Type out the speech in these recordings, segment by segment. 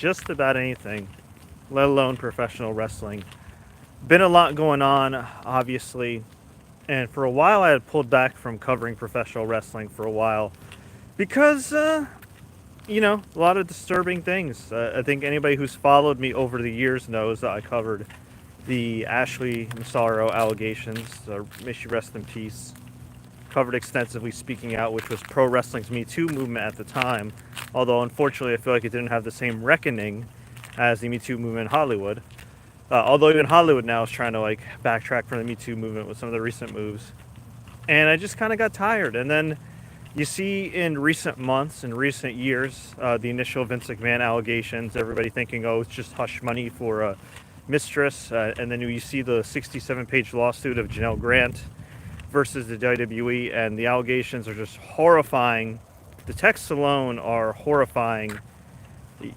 just about anything, let alone professional wrestling. Been a lot going on, obviously, and for a while I had pulled back from covering professional wrestling for a while because, a lot of disturbing things. I think anybody who's followed me over the years knows that I covered the Ashley Massaro allegations, may she rest in peace. Covered extensively Speaking Out, which was pro wrestling's Me Too movement at the time, although unfortunately I feel like it didn't have the same reckoning as the Me Too movement in Hollywood. Although even Hollywood now is trying to backtrack from the Me Too movement with some of the recent moves. And I just kind of got tired. And then you see in recent months and recent years, the initial Vince McMahon allegations, everybody thinking, oh, it's just hush money for a mistress. And then you see the 67-page lawsuit of Janel Grant versus the WWE, and the allegations are just horrifying. The texts alone are horrifying.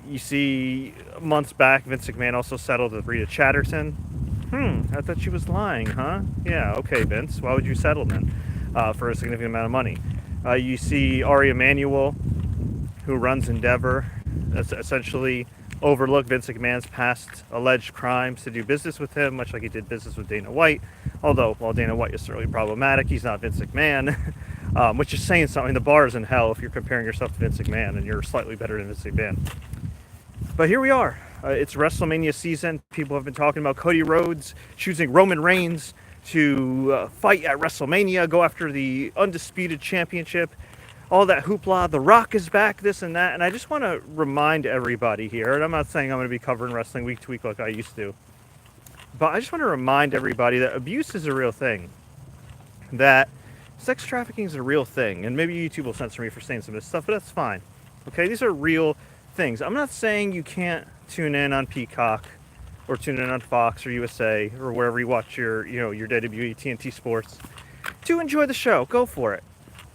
You see, months back, Vince McMahon also settled with Rita Chatterton. I thought she was lying, huh? Yeah, okay, Vince. Why would you settle then for a significant amount of money? You see Ari Emanuel, who runs Endeavor, essentially overlooked Vince McMahon's past alleged crimes to do business with him, much like he did business with Dana White. Although, while Dana White is certainly problematic, he's not Vince McMahon, which is saying something. The bar is in hell if you're comparing yourself to Vince McMahon and you're slightly better than Vince McMahon. But here we are. It's WrestleMania season. People have been talking about Cody Rhodes choosing Roman Reigns to fight at WrestleMania, go after the undisputed championship. All that hoopla, The Rock is back, this and that. And I just want to remind everybody here, and I'm not saying I'm going to be covering wrestling week to week like I used to, but I just want to remind everybody that abuse is a real thing, that sex trafficking is a real thing. And maybe YouTube will censor me for saying some of this stuff, but that's fine. Okay, these are real things. I'm not saying you can't tune in on Peacock or tune in on Fox or USA or wherever you watch your WWE, TNT Sports to enjoy the show. Go for it.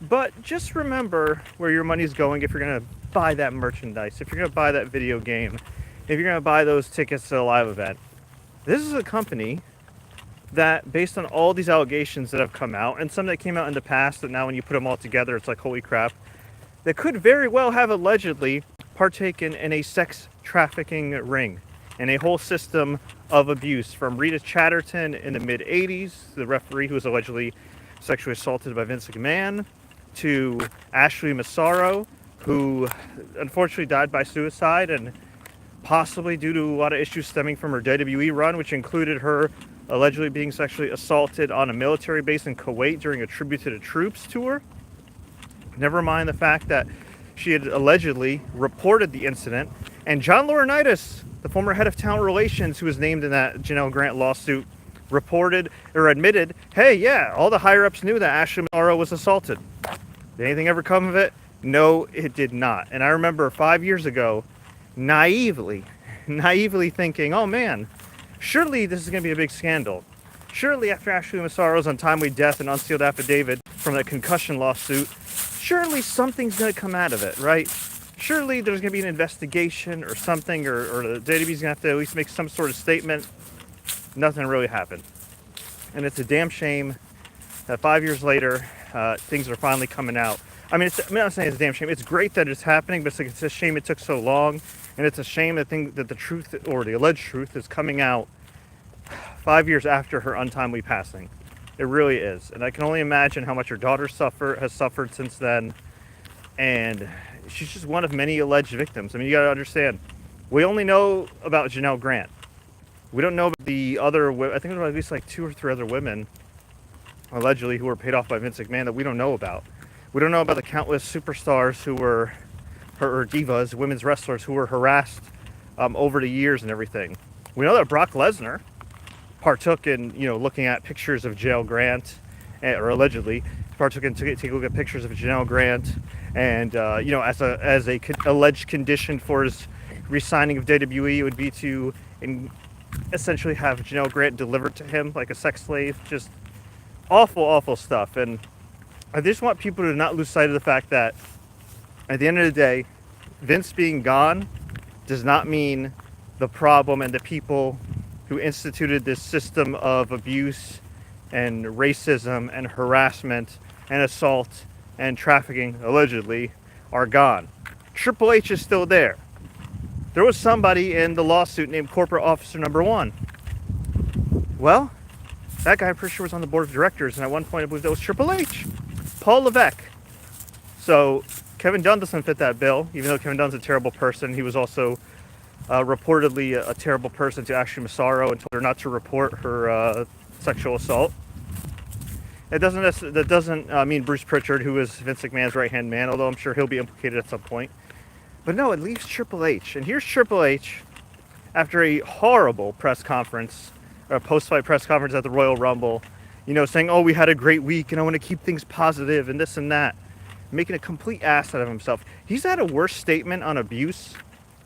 But just remember where your money's going if you're going to buy that merchandise, if you're going to buy that video game, if you're going to buy those tickets to a live event. This is a company that, based on all these allegations that have come out, and some that came out in the past that now when you put them all together, it's like, holy crap, that could very well have allegedly partaken in a sex trafficking ring and a whole system of abuse, from Rita Chatterton in the mid-'80s, the referee who was allegedly sexually assaulted by Vince McMahon, to Ashley Massaro, who unfortunately died by suicide, and possibly due to a lot of issues stemming from her WWE run, which included her allegedly being sexually assaulted on a military base in Kuwait during a Tribute to the Troops tour. Never mind the fact that she had allegedly reported the incident, and John Laurinaitis, the former head of talent relations who was named in that Janel Grant lawsuit, reported or admitted, hey, yeah, all the higher-ups knew that Ashley Massaro was assaulted. Did anything ever come of it? No, it did not. And I remember 5 years ago, naively thinking, oh man, surely this is going to be a big scandal. Surely after Ashley Massaro's untimely death and unsealed affidavit from that concussion lawsuit, surely something's going to come out of it, right? Surely there's going to be an investigation or something, or the WWE's going to have to at least make some sort of statement. Nothing really happened. And it's a damn shame that 5 years later, things are finally coming out. I'm not saying it's a damn shame. It's great that it's happening, but it's a shame it took so long. And it's a shame that the truth, or the alleged truth, is coming out 5 years after her untimely passing. It really is. And I can only imagine how much her daughter has suffered since then. And she's just one of many alleged victims. I mean, you got to understand, we only know about Janel Grant. We don't know about the other, I think there were at least 2 or 3 other women, allegedly, who were paid off by Vince McMahon that we don't know about. We don't know about the countless superstars who were, or divas, women's wrestlers who were harassed over the years and everything. We know that Brock Lesnar partook in, looking at pictures of Janel Grant, or allegedly partook in taking a look at pictures of Janel Grant, and as a alleged condition for his re-signing of WWE, it would be to essentially have Janel Grant delivered to him like a sex slave. Just awful stuff. And I just want people to not lose sight of the fact that at the end of the day, Vince being gone does not mean the problem and the people who instituted this system of abuse and racism and harassment and assault and trafficking, allegedly, are gone. Triple H is still there. there was somebody in the lawsuit named Corporate Officer Number 1. Well, that guy, I'm pretty sure, was on the board of directors, and at one point I believe that was Triple H, Paul Levesque. So Kevin Dunn doesn't fit that bill, even though Kevin Dunn's a terrible person. He was also reportedly a terrible person to Ashley Massaro and told her not to report her sexual assault. That doesn't mean Bruce Prichard, who is Vince McMahon's right-hand man, although I'm sure he'll be implicated at some point. But no, it leaves Triple H. And here's Triple H after a horrible press conference, a post-fight press conference at the Royal Rumble, saying, oh, we had a great week and I want to keep things positive and this and that, making a complete ass out of himself. He's had a worse statement on abuse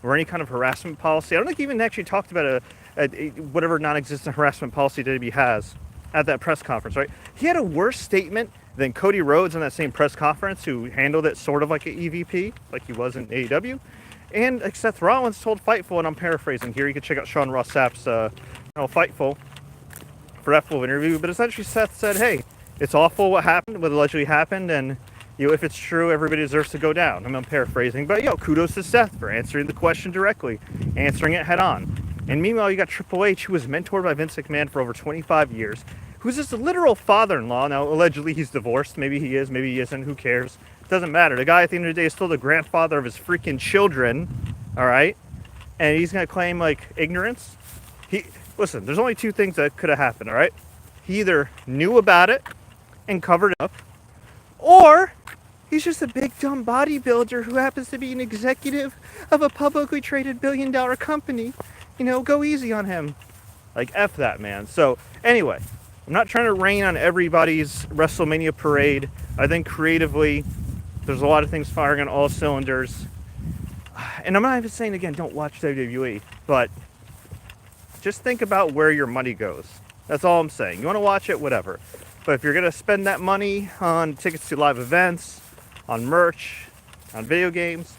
or any kind of harassment policy. I don't think he even actually talked about a whatever non-existent harassment policy WWE has at that press conference, right? He had a worse statement than Cody Rhodes in that same press conference, who handled it sort of like an EVP, like he was in AEW. And like Seth Rollins told Fightful, and I'm paraphrasing here, you can check out Sean Ross Sapp's Fightful for that full interview, but essentially Seth said, hey, it's awful what happened, what allegedly happened, and if it's true, everybody deserves to go down. I'm paraphrasing, but kudos to Seth for answering the question directly, answering it head on. And meanwhile, you got Triple H, who was mentored by Vince McMahon for over 25 years, who's his literal father-in-law. Now, allegedly, he's divorced. Maybe he is, maybe he isn't. Who cares? Doesn't matter. The guy, at the end of the day, is still the grandfather of his freaking children, all right? And he's going to claim, ignorance? Listen, there's only two things that could have happened, all right? He either knew about it and covered it up, or he's just a big, dumb bodybuilder who happens to be an executive of a publicly traded billion-dollar company. Go easy on him. F that, man. So, anyway, I'm not trying to rain on everybody's WrestleMania parade. I think creatively, there's a lot of things firing on all cylinders. And I'm not even saying, again, don't watch WWE, but just think about where your money goes. That's all I'm saying. You want to watch it, whatever. But if you're going to spend that money on tickets to live events, on merch, on video games,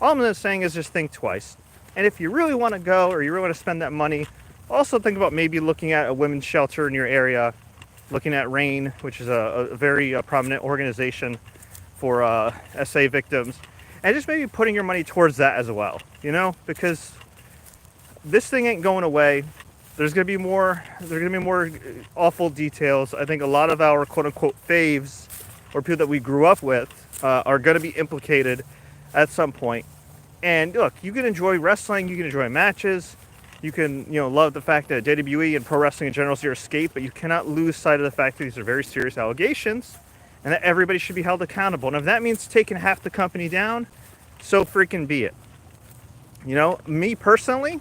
all I'm saying is just think twice. And if you really want to go, or you really want to spend that money, also think about maybe looking at a women's shelter in your area, looking at RAIN, which is a very prominent organization for SA victims, and just maybe putting your money towards that as well, because this thing ain't going away. There's going to be more awful details. I think a lot of our quote-unquote faves, or people that we grew up with, are going to be implicated at some point. And look, you can enjoy wrestling, you can enjoy matches, you can, love the fact that WWE and pro wrestling in general is your escape, but you cannot lose sight of the fact that these are very serious allegations and that everybody should be held accountable. And if that means taking half the company down, so freaking be it. Me personally,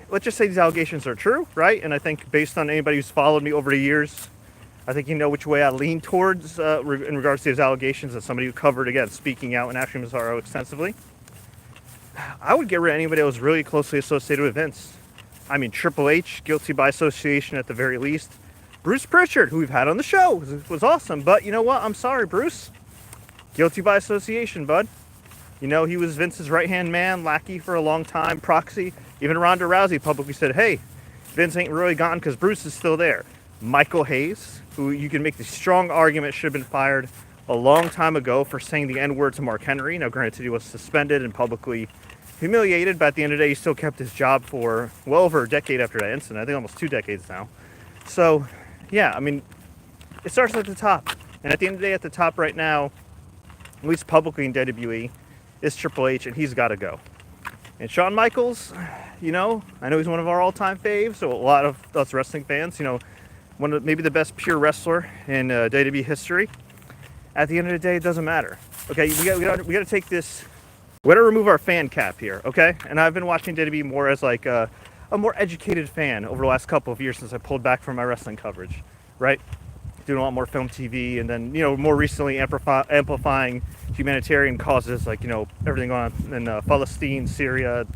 let's just say these allegations are true, right? And I think based on anybody who's followed me over the years, I think you know which way I lean towards in regards to these allegations, as somebody who covered, again, speaking out, and Ashley Massaro extensively. I would get rid of anybody that was really closely associated with Vince. I mean, Triple H, guilty by association at the very least. Bruce Prichard, who we've had on the show, was awesome. But you know what? I'm sorry, Bruce. Guilty by association, bud. He was Vince's right-hand man, lackey for a long time, proxy. Even Ronda Rousey publicly said, hey, Vince ain't really gone because Bruce is still there. Michael Hayes, who you can make the strong argument should have been fired a long time ago for saying the N-word to Mark Henry. Now, granted, he was suspended and publicly humiliated, but at the end of the day, he still kept his job for well over a decade after that incident. I think almost 2 decades now. So, yeah, I mean, it starts at the top. And at the end of the day, at the top right now, at least publicly in WWE, is Triple H, and he's got to go. And Shawn Michaels, I know he's one of our all-time faves, so a lot of us wrestling fans, one of maybe the best pure wrestler in WWE history. At the end of the day, it doesn't matter. Okay, we got to take this. We got to remove our fan cap here, okay? And I've been watching WWE more as a more educated fan over the last couple of years since I pulled back from my wrestling coverage, right? Doing a lot more film TV, and then more recently amplifying humanitarian causes like everything going on in Palestine, Syria,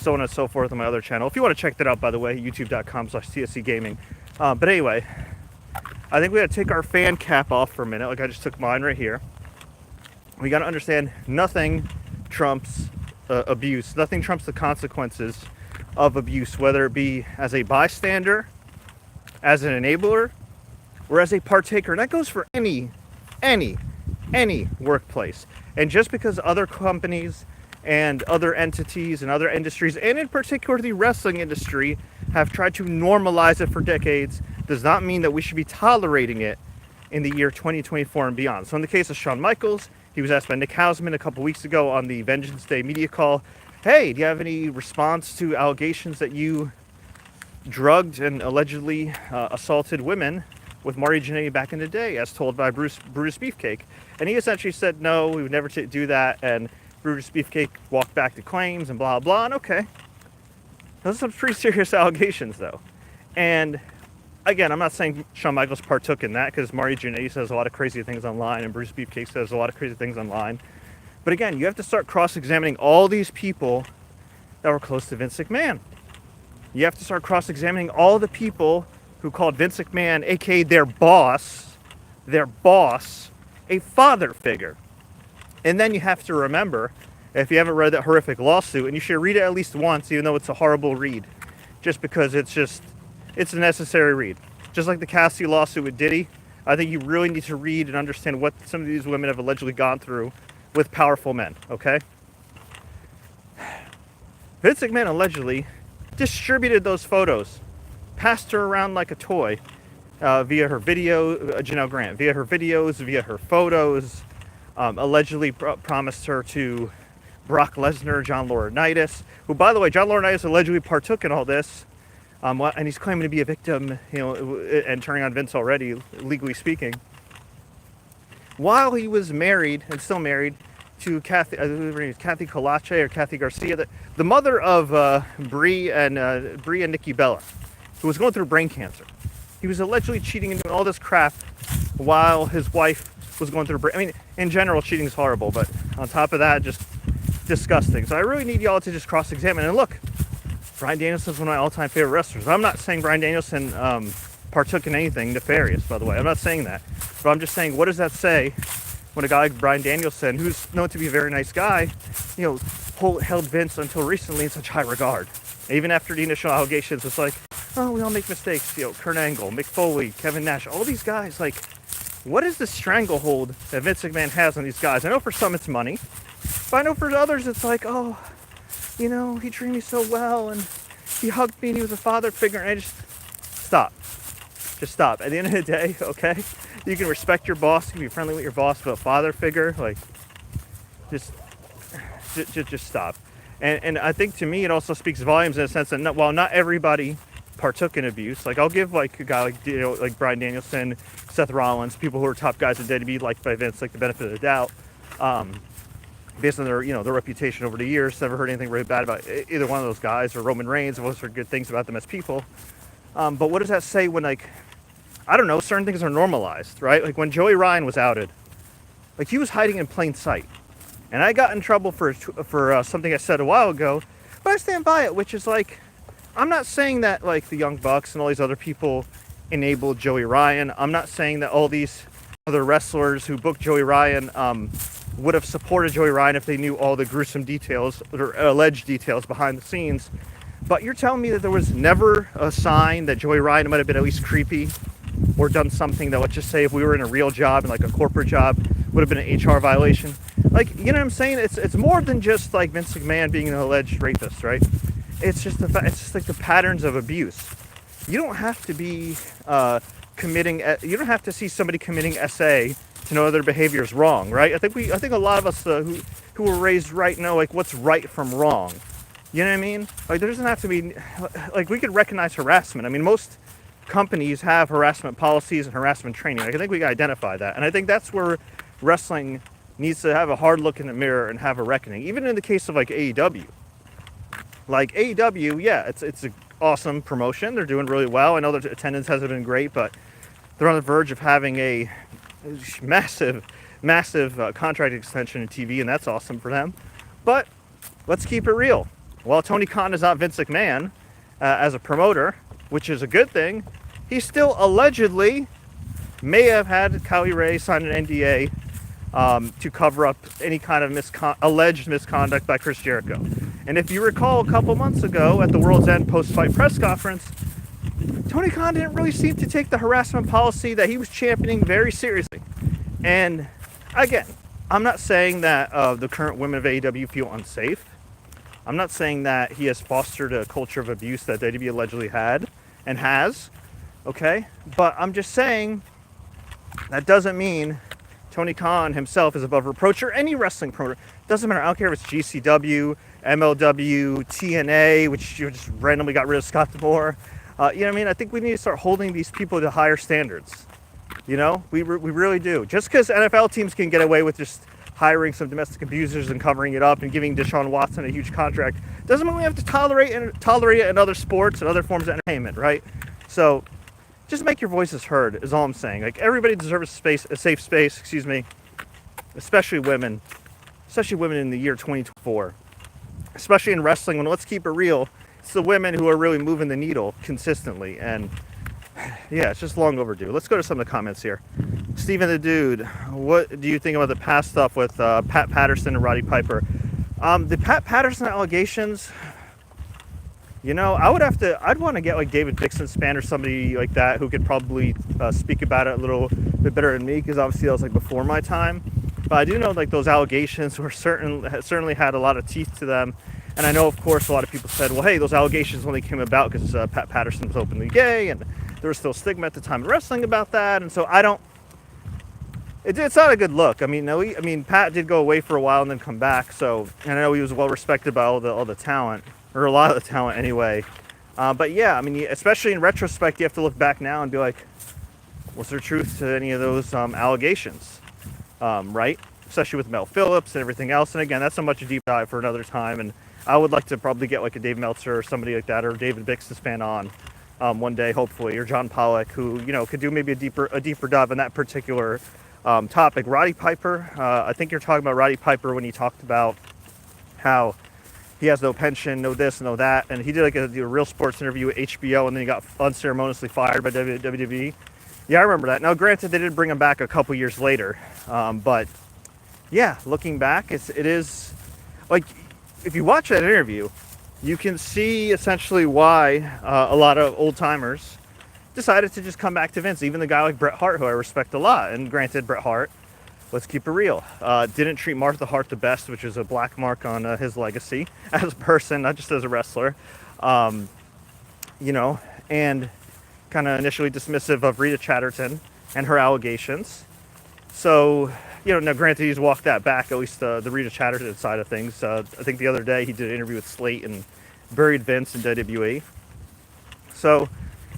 so on and so forth on my other channel. If you want to check that out, by the way, youtube.com/TSC Gaming. But anyway, I think we got to take our fan cap off for a minute, like I just took mine right here. We got to understand nothing trumps abuse. Nothing trumps the consequences of abuse, whether it be as a bystander, as an enabler, or as a partaker. And that goes for any workplace. And just because other companies and other entities and other industries, and in particular the wrestling industry, have tried to normalize it for decades, does not mean that we should be tolerating it in the year 2024 and beyond. So in the case of Shawn Michaels, he was asked by Nick Hausman a couple weeks ago on the Vengeance Day media call, hey, do you have any response to allegations that you drugged and allegedly assaulted women with Marty Jannetty back in the day, as told by Brutus Beefcake? And he essentially said, no, we would never do that, and Brutus Beefcake walked back the claims and blah, blah, and okay. Those are some pretty serious allegations, though. And again, I'm not saying Shawn Michaels partook in that, because Marty Jannetty says a lot of crazy things online, and Brutus Beefcake says a lot of crazy things online. But again, you have to start cross-examining all these people that were close to Vince McMahon. You have to start cross-examining all the people who called Vince McMahon, aka their boss, a father figure. And then you have to remember, if you haven't read that horrific lawsuit, and you should read it at least once, even though it's a horrible read, just because it's a necessary read. Just like the Cassie lawsuit with Diddy, I think you really need to read and understand what some of these women have allegedly gone through with powerful men, okay? Vince McMahon allegedly distributed those photos, passed her around like a toy, via her video, Janel Grant, via her videos, via her photos, allegedly promised her to Brock Lesnar, John Laurinaitis, who, by the way, John Laurinaitis allegedly partook in all this, and he's claiming to be a victim, and turning on Vince already, legally speaking, while he was married, and still married, to Kathy Colache or Kathy Garcia, the mother of Brie and Nikki Bella, who was going through brain cancer. He was allegedly cheating and doing all this crap while his wife was going through brain. I mean, in general, cheating is horrible, but on top of that, just disgusting. So I really need y'all to just cross-examine. And look, Bryan Danielson is one of my all-time favorite wrestlers. I'm not saying Bryan Danielson partook in anything nefarious, by the way. I'm not saying that. But I'm just saying, what does that say when a guy like Bryan Danielson, who's known to be a very nice guy, held Vince until recently in such high regard? Even after the initial allegations, it's like, oh, we all make mistakes. Kurt Angle, Mick Foley, Kevin Nash, all these guys. Like, what is the stranglehold that Vince McMahon has on these guys? I know for some it's money, but I know for others it's like, oh, he treated me so well, and he hugged me, and he was a father figure, and I just stop. Just stop. At the end of the day, okay, you can respect your boss, you can be friendly with your boss, but a father figure, like, just stop. And I think, to me, it also speaks volumes in a sense that while not everybody partook in abuse, like, I'll give, like, a guy like Bryan Danielson, Seth Rollins, people who are top guys in WWE, liked by Vince, like, the benefit of the doubt, based on their, their reputation over the years. Never heard anything really bad about either one of those guys, or Roman Reigns. I've always heard good things about them as people. But what does that say when, like, I don't know, certain things are normalized, right? Like when Joey Ryan was outed, like, he was hiding in plain sight. And I got in trouble for something I said a while ago, but I stand by it, which is like, I'm not saying that, like, the Young Bucks and all these other people enabled Joey Ryan. I'm not saying that all these other wrestlers who booked Joey Ryan would have supported Joey Ryan if they knew all the gruesome details, or alleged details behind the scenes. But you're telling me that there was never a sign that Joey Ryan might have been at least creepy, or done something that, let's just say, if we were in a real job, and like a corporate job, would have been an HR violation? Like, you know what I'm saying? It's more than just like Vince McMahon being an alleged rapist, right? It's just like the patterns of abuse. You don't have to be you don't have to see somebody committing SA to know their behavior is wrong, right? I think a lot of us who were raised right know, like, what's right from wrong. You know what I mean? Like, there doesn't have to be, like, we could recognize harassment. I mean, most companies have harassment policies and harassment training. Like, I think we can identify that. And I think that's where wrestling needs to have a hard look in the mirror and have a reckoning. Even in the case of, like, AEW. Like, AEW, yeah, it's an awesome promotion. They're doing really well. I know their attendance hasn't been great, but they're on the verge of having a massive contract extension in TV, and that's awesome for them. But let's keep it real. While Tony Khan is not Vince McMahon as a promoter, which is a good thing, he still allegedly may have had Kylie Ray sign an NDA to cover up any kind of alleged misconduct by Chris Jericho. And if you recall, a couple months ago at the World's End post-fight press conference, Tony Khan didn't really seem to take the harassment policy that he was championing very seriously. And again, I'm not saying that the current women of AEW feel unsafe. I'm not saying that he has fostered a culture of abuse that WWE allegedly had and has, okay? But I'm just saying that doesn't mean Tony Khan himself is above reproach, or any wrestling promoter. Doesn't matter. I don't care if it's GCW, MLW, TNA, which you just randomly got rid of Scott D'Amore. You know what I mean? I think we need to start holding these people to higher standards. You know, we really do. Just because NFL teams can get away with just hiring some domestic abusers and covering it up and giving Deshaun Watson a huge contract doesn't mean we have to tolerate it in other sports and other forms of entertainment, right? So just make your voices heard is all I'm saying. Like, everybody deserves a safe space, especially women in the year 2024, especially in wrestling. When, let's keep it real, it's the women who are really moving the needle consistently, and yeah, it's just long overdue. Let's go to some of the comments here. Steven the Dude, what do you think about the past stuff with Pat Patterson and Roddy Piper? The Pat Patterson allegations, you know, I'd want to get like David Bixenspan or somebody like that who could probably speak about it a little bit better than me, because obviously that was like before my time. But I do know like those allegations were certainly had a lot of teeth to them. And I know, of course, a lot of people said, well, hey, those allegations only came about because Pat Patterson was openly gay, and there was still stigma at the time of wrestling about that. And so it's not a good look. I mean, Pat did go away for a while and then come back. So, and I know he was well respected by all the talent, or a lot of the talent anyway. But yeah, I mean, especially in retrospect, you have to look back now and be like, was there truth to any of those allegations, right? Especially with Mel Phillips and everything else. And again, that's so much a deep dive for another time. And I would like to probably get like a Dave Meltzer or somebody like that, or David Bixenspan on one day, hopefully, or John Pollock, who, you know, could do maybe a deeper dive on that particular topic. Roddy Piper, I think you're talking about Roddy Piper when he talked about how he has no pension, no this, no that, and he did like a Real Sports interview with HBO, and then he got unceremoniously fired by WWE. Yeah, I remember that. Now, granted, they did bring him back a couple years later, but yeah, looking back, it is like, if you watch that interview, you can see essentially why a lot of old timers decided to just come back to Vince. Even the guy like Bret Hart, who I respect a lot, and granted, Bret Hart, let's keep it real, didn't treat Martha Hart the best, which is a black mark on his legacy as a person, not just as a wrestler. You know, and kind of initially dismissive of Rita Chatterton and her allegations. So, you know, now granted, he's walked that back, at least the Rita Chatterton side of things. I think the other day he did an interview with Slate and buried Vince in WWE. So,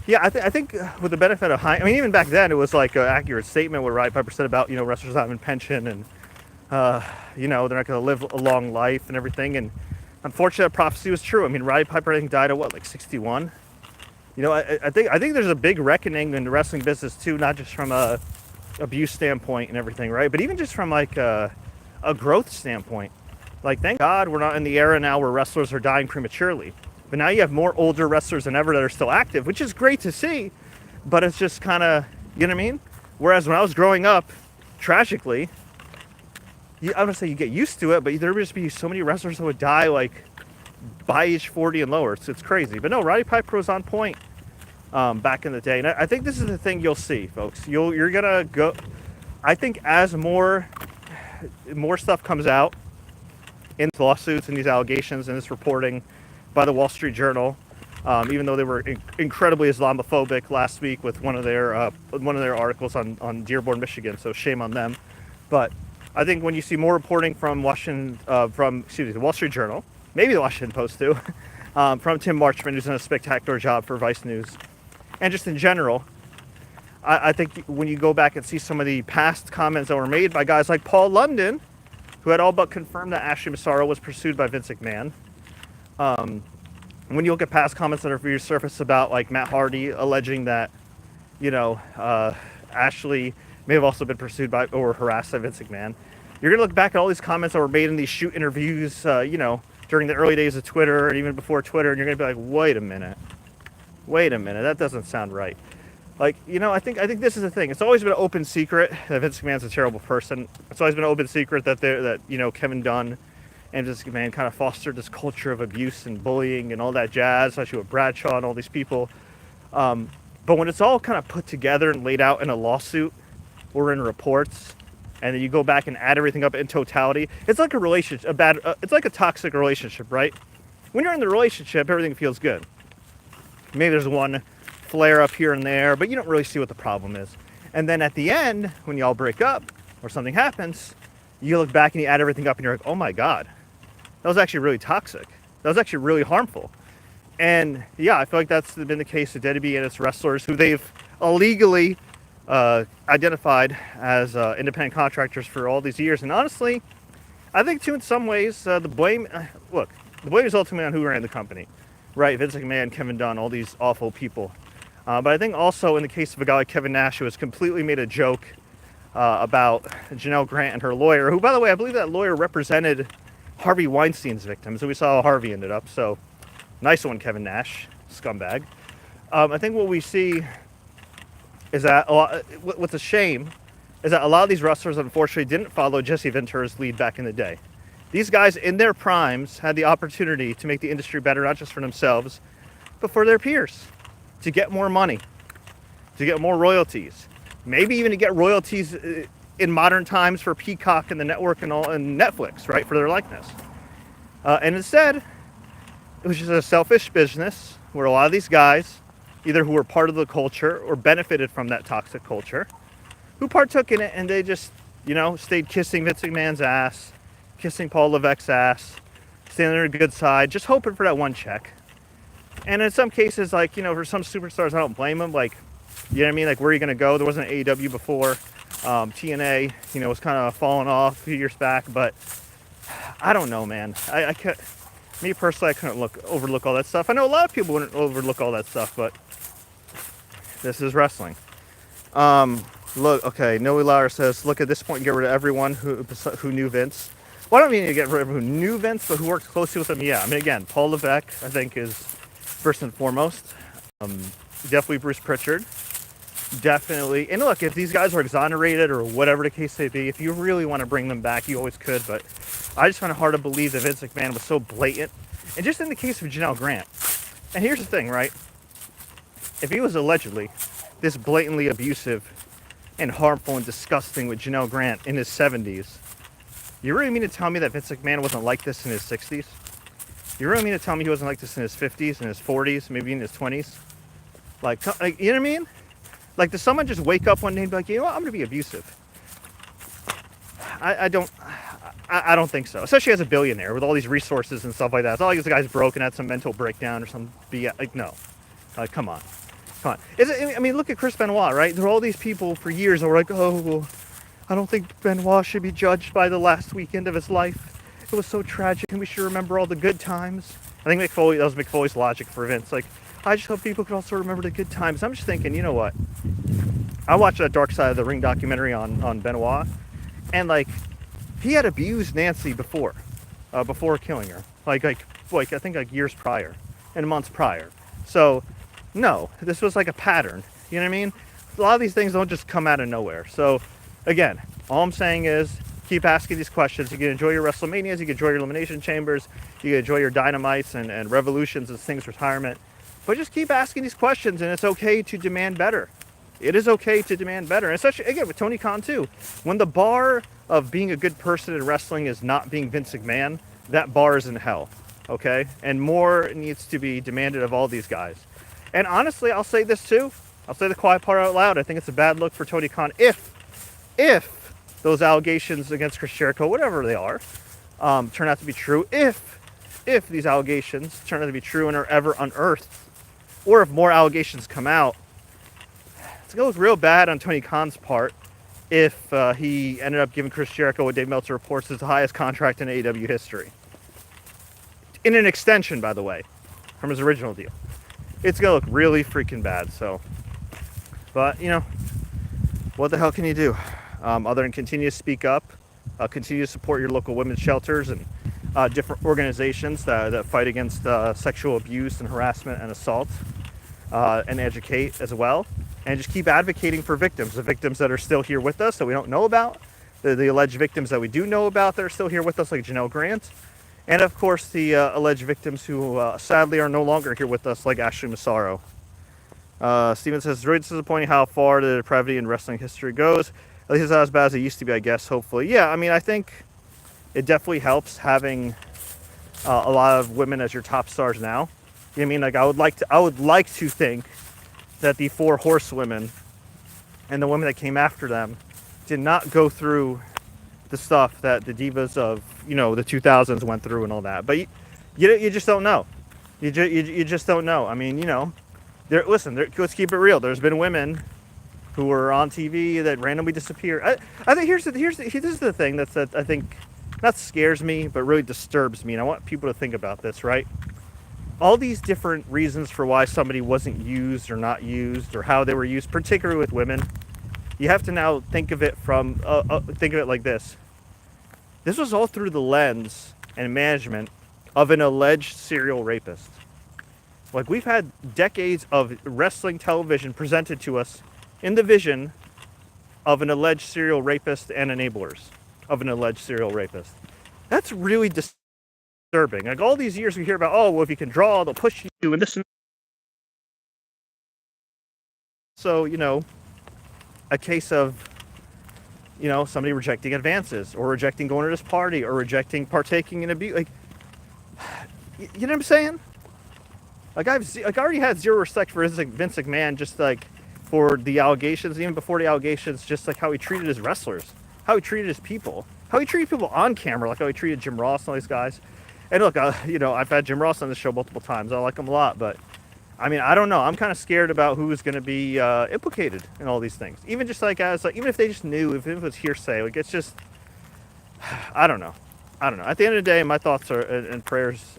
yeah, I think with the benefit of I mean, even back then, it was like an accurate statement what Roddy Piper said about, you know, wrestlers not having pension and, you know, they're not going to live a long life and everything. And unfortunately, that prophecy was true. I mean, Roddy Piper, I think, died at what, like 61? You know, I think there's a big reckoning in the wrestling business too, not just from a abuse standpoint and everything, right? But even just from like a growth standpoint. Like, thank God we're not in the era now where wrestlers are dying prematurely. But now you have more older wrestlers than ever that are still active, which is great to see. But it's just kind of, you know what I mean? Whereas when I was growing up, tragically, I'm going to say you get used to it, but there would just be so many wrestlers that would die like by age 40 and lower. So it's crazy. But no, Roddy Piper was on point back in the day. And I think this is the thing you'll see, folks. You're going to go, I think as more stuff comes out in lawsuits and these allegations and this reporting by the Wall Street Journal, even though they were incredibly Islamophobic last week with one of their articles on Dearborn, Michigan, so shame on them. But I think when you see more reporting from the Wall Street Journal, maybe the Washington Post too, from Tim Marchman, who's done a spectacular job for Vice News, and just in general, I think when you go back and see some of the past comments that were made by guys like Paul London, who had all but confirmed that Ashley Massaro was pursued by Vince McMahon. When you look at past comments that are resurfaced about like Matt Hardy alleging that, you know, Ashley may have also been pursued by or harassed by Vince McMahon, you're going to look back at all these comments that were made in these shoot interviews, you know, during the early days of Twitter and even before Twitter, and you're going to be like, wait a minute, that doesn't sound right. Like, you know, I think this is the thing. It's always been an open secret that Vince McMahon's a terrible person. It's always been an open secret that you know, Kevin Dunn and Vince McMahon kind of fostered this culture of abuse and bullying and all that jazz, especially with Bradshaw and all these people. But when it's all kind of put together and laid out in a lawsuit or in reports, and then you go back and add everything up in totality. It's like a relationship, it's like a toxic relationship, right? When you're in the relationship, everything feels good. Maybe there's one flare up here and there, but you don't really see what the problem is. And then at the end, when y'all break up or something happens, you look back and you add everything up and you're like, oh my God, that was actually really toxic. That was actually really harmful. And yeah, I feel like that's been the case with WWE and its wrestlers, who they've illegally identified as independent contractors for all these years. And honestly, I think too, in some ways, the blame is ultimately on who ran the company, right? Vince McMahon, Kevin Dunn, all these awful people. But I think also in the case of a guy like Kevin Nash, who has completely made a joke about Janel Grant and her lawyer, who, by the way, I believe that lawyer represented Harvey Weinstein's victims, and we saw how Harvey ended up. So nice one, Kevin Nash, scumbag. I think what we see is that what's a shame is that a lot of these wrestlers, unfortunately, didn't follow Jesse Ventura's lead back in the day. These guys in their primes had the opportunity to make the industry better, not just for themselves, but for their peers, to get more money, to get more royalties, maybe even to get royalties in modern times for Peacock and the network and Netflix, right, for their likeness. And instead, it was just a selfish business where a lot of these guys, either who were part of the culture or benefited from that toxic culture, who partook in it, and they just, stayed kissing Vince McMahon's ass, kissing Paul Levesque's ass, standing on their good side, just hoping for that one check. And in some cases, like, for some superstars, I don't blame them. Like, you know what I mean? Like, where are you going to go? There wasn't AEW before. TNA, was kind of falling off a few years back. But I don't know, man. Me personally, I couldn't overlook all that stuff. I know a lot of people wouldn't overlook all that stuff, but this is wrestling. Look, okay, Noe Lauer says, look, at this point, get rid of everyone who knew Vince. Well, I don't mean to get rid of everyone who knew Vince, but who worked closely with him. Yeah, I mean, again, Paul Levesque, I think, is first and foremost. Definitely Bruce Prichard. Definitely. And look, if these guys are exonerated or whatever the case may be, if you really want to bring them back, you always could. But I just find it hard to believe that Vince McMahon was so blatant. And just in the case of Janel Grant. And here's the thing, right? If he was allegedly this blatantly abusive and harmful and disgusting with Janel Grant in his 70s, you really mean to tell me that Vince McMahon wasn't like this in his 60s? You really mean to tell me he wasn't like this in his 50s, in his 40s, maybe in his 20s? Like, you know what I mean? Like, does someone just wake up one day and be like, you know what, I'm going to be abusive? I don't think so. Especially as a billionaire with all these resources and stuff like that. It's not like this guy's broken, had some mental breakdown or some BS. Like, no. Like, come on. I mean, look at Chris Benoit, right? There are all these people for years that were like, oh, well, I don't think Benoit should be judged by the last weekend of his life. It was so tragic, and we should remember all the good times. I think that was McFoley's logic for Vince. Like, I just hope people could also remember the good times. I'm just thinking, you know what? I watched that Dark Side of the Ring documentary on Benoit, and like, he had abused Nancy before killing her. Like I think like years prior and months prior. So, no, this was like a pattern. You know what I mean? A lot of these things don't just come out of nowhere. So, again, all I'm saying is, keep asking these questions. You can enjoy your WrestleManias, you can enjoy your Elimination Chambers, you can enjoy your Dynamites and Revolutions and Sting's retirement. But just keep asking these questions, and it's okay to demand better. It is okay to demand better. And especially, again, with Tony Khan, too. When the bar of being a good person in wrestling is not being Vince McMahon, that bar is in hell, okay? And more needs to be demanded of all these guys. And honestly, I'll say this, too. I'll say the quiet part out loud. I think it's a bad look for Tony Khan if those allegations against Chris Jericho, whatever they are, turn out to be true. If these allegations turn out to be true and are ever unearthed, or if more allegations come out, it's going to look real bad on Tony Khan's part if he ended up giving Chris Jericho what Dave Meltzer reports is the highest contract in AEW history. In an extension, by the way, from his original deal. It's going to look really freaking bad. So, but, what the hell can you do? Other than continue to speak up, continue to support your local women's shelters and different organizations that fight against sexual abuse and harassment and assault, and educate as well. And just keep advocating for victims, the victims that are still here with us that we don't know about, the alleged victims that we do know about that are still here with us, like Janel Grant, and of course the alleged victims who sadly are no longer here with us, like Ashley Massaro. Steven says, it's really disappointing how far the depravity in wrestling history goes. At least it's not as bad as it used to be, I guess, hopefully. Yeah, I mean, I think it definitely helps having a lot of women as your top stars now. You know what I mean? Like, I would like to think that the 4 horsewomen and the women that came after them did not go through the stuff that the divas of, the 2000s went through and all that. But you just don't know. You just don't know. I mean, let's keep it real. There's been women who were on TV that randomly disappear. I think this is the thing that I think not scares me, but really disturbs me. And I want people to think about this, right? All these different reasons for why somebody wasn't used or not used, or how they were used, particularly with women. You have to now think of it like this. This was all through the lens and management of an alleged serial rapist. Like, we've had decades of wrestling television presented to us in the vision of an alleged serial rapist and enablers of an alleged serial rapist. That's really disturbing. Like, all these years we hear about, oh, well, if you can draw, they'll push you and this and so, a case of, somebody rejecting advances, or rejecting going to this party, or rejecting partaking in abuse. Like, you know what I'm saying? Like, I already had zero respect for Vince McMahon, just like for the allegations, even before the allegations, just like how he treated his wrestlers, how he treated his people, how he treated people on camera, like how he treated Jim Ross and all these guys. And look, I've had Jim Ross on the show multiple times. I like him a lot, but I mean, I don't know. I'm kind of scared about who is going to be implicated in all these things. Even just even if they just knew, if it was hearsay, like, it's just, I don't know. At the end of the day, my thoughts and prayers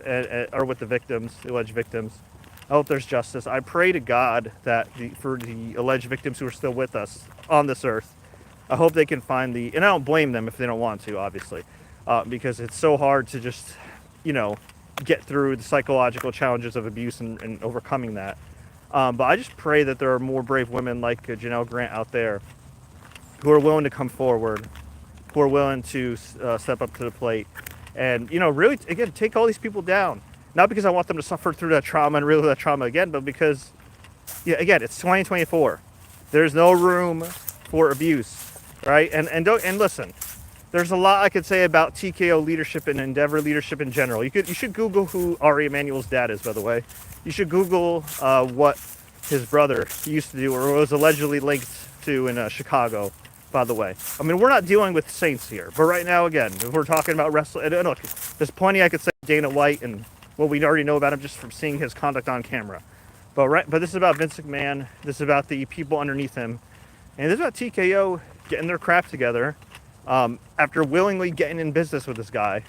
are with the victims, the alleged victims. I hope there's justice. I pray to God that for the alleged victims who are still with us on this earth, I hope they can find and I don't blame them if they don't want to, obviously, because it's so hard to just, get through the psychological challenges of abuse and overcoming that. But I just pray that there are more brave women like Janel Grant out there who are willing to come forward, who are willing to step up to the plate and, really, again, take all these people down. Not because I want them to suffer through that trauma and relive that trauma again, but because, again, it's 2024. There's no room for abuse, right? And listen, there's a lot I could say about TKO leadership and Endeavor leadership in general. You should Google who Ari Emanuel's dad is, by the way. You should Google what his brother used to do or was allegedly linked to in Chicago, by the way. I mean, we're not dealing with saints here. But right now, again, if we're talking about wrestling, and look, there's plenty I could say Dana White and what we already know about him just from seeing his conduct on camera. But this is about Vince McMahon. This is about the people underneath him. And this is about TKO getting their crap together after willingly getting in business with this guy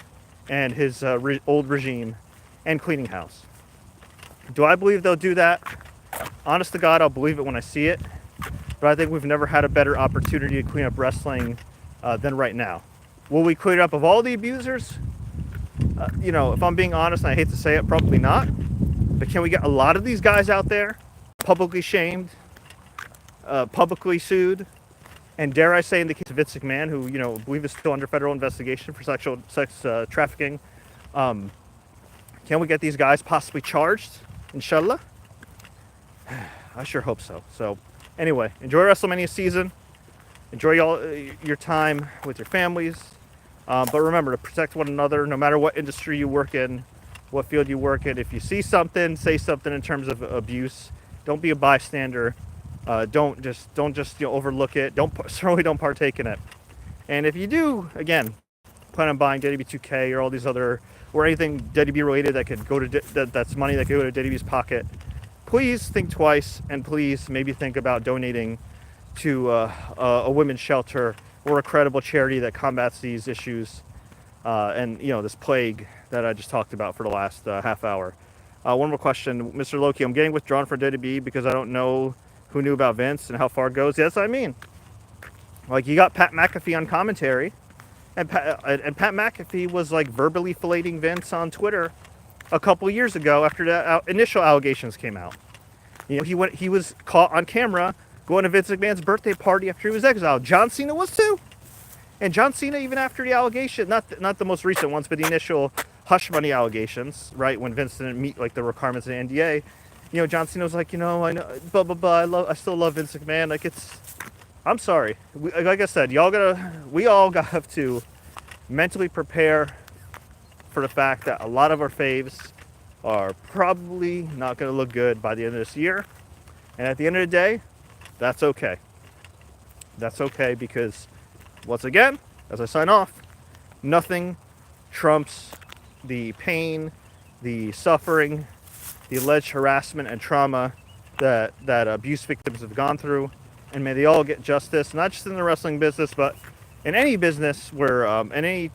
and his old regime and cleaning house. Do I believe they'll do that? Honest to God, I'll believe it when I see it. But I think we've never had a better opportunity to clean up wrestling than right now. Will we clean up of all the abusers? If I'm being honest, and I hate to say it, probably not. But can we get a lot of these guys out there publicly shamed, publicly sued, and dare I say in the case of Vince McMahon, who, I believe is still under federal investigation for sex trafficking, can we get these guys possibly charged? Inshallah? I sure hope so. So, anyway, enjoy WrestleMania season. Enjoy your time with your families. But remember to protect one another, no matter what industry you work in, what field you work in. If you see something, say something in terms of abuse. Don't be a bystander. Don't just overlook it. Certainly don't partake in it. And if you do, again, plan on buying WWE 2K or all these other, or anything WWE related that could go to that's money that could go to WWE's pocket, please think twice, and please maybe think about donating to a women's shelter or a credible charity that combats these issues and this plague that I just talked about for the last half hour. One more question, Mr. Loki. I'm getting withdrawn from WWE because I don't know who knew about Vince and how far it goes. Yes, I mean, like, you got Pat McAfee on commentary, and Pat McAfee was like verbally filleting Vince on Twitter a couple years ago after the initial allegations came out. He was caught on camera going to Vince McMahon's birthday party after he was exiled. John Cena was too. And John Cena, even after the allegation, not the most recent ones, but the initial hush money allegations, right, when Vince didn't meet like the requirements of the NDA, John Cena was like, I know, blah, blah, blah, I still love Vince McMahon. Like, I'm sorry. Like I said, we all have to mentally prepare for the fact that a lot of our faves are probably not going to look good by the end of this year. And at the end of the day, that's okay. That's okay because, once again, as I sign off, nothing trumps the pain, the suffering, the alleged harassment and trauma that abuse victims have gone through. And may they all get justice, not just in the wrestling business, but in any business where, in any,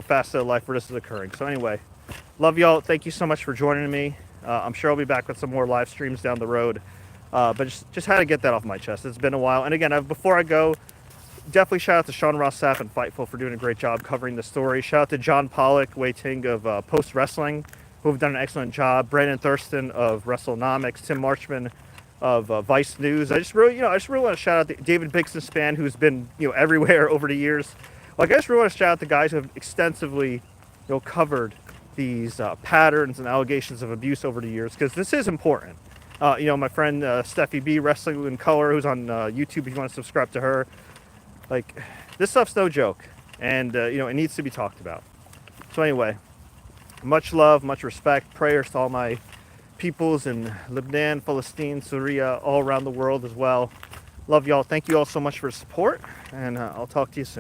facet of life where this is occurring. So anyway, love y'all. Thank you so much for joining me. I'm sure I'll be back with some more live streams down the road. But just had to get that off my chest. It's been a while. And again, before I go, definitely shout out to Sean Ross Sapp and Fightful for doing a great job covering the story. Shout out to John Pollock, Wei Ting of Post Wrestling, who have done an excellent job. Brandon Thurston of WrestleNomics, Tim Marchman of Vice News. I just really want to shout out to David Bixenspan, who's been everywhere over the years. Like, I just really want to shout out the guys who have extensively covered these patterns and allegations of abuse over the years, because this is important. My friend Steffi B, Wrestling in Color, who's on YouTube, if you want to subscribe to her. Like, this stuff's no joke, and it needs to be talked about. So anyway, much love, much respect, prayers to all my peoples in Lebanon, Palestine, Syria, all around the world as well. Love y'all. Thank you all so much for support, and I'll talk to you soon.